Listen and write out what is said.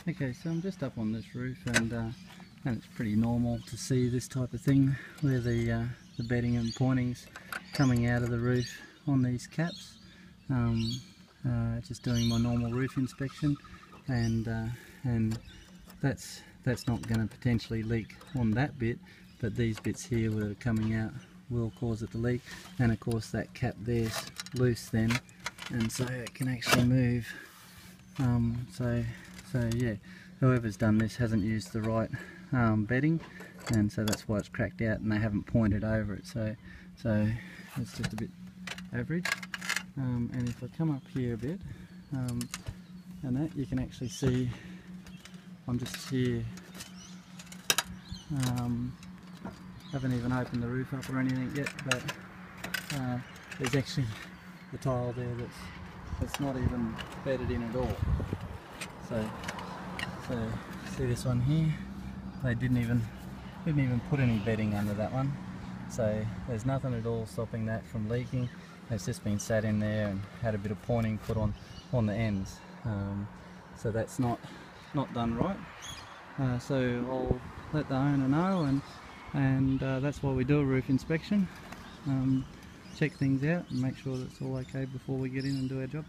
Okay, so I'm just up on this roof, and it's pretty normal to see this type of thing where the bedding and pointing's coming out of the roof on these caps. Just doing my normal roof inspection, and that's not going to potentially leak on that bit, but these bits here that are coming out will cause it to leak. And of course that cap there's loose then, and so it can actually move. So yeah, whoever's done this hasn't used the right bedding, and so that's why it's cracked out, and they haven't pointed over it. So it's just a bit average. And if I come up here a bit, and that you can actually see, I'm just here. Haven't even opened the roof up or anything yet, but there's actually the tile there that's not even bedded in at all. So see this one here? They didn't even put any bedding under that one. So there's nothing at all stopping that from leaking. It's just been sat in there and had a bit of pointing put on the ends. So that's not done right. So I'll let the owner know, and that's why we do a roof inspection. Check things out and make sure that it's all okay before we get in and do our job.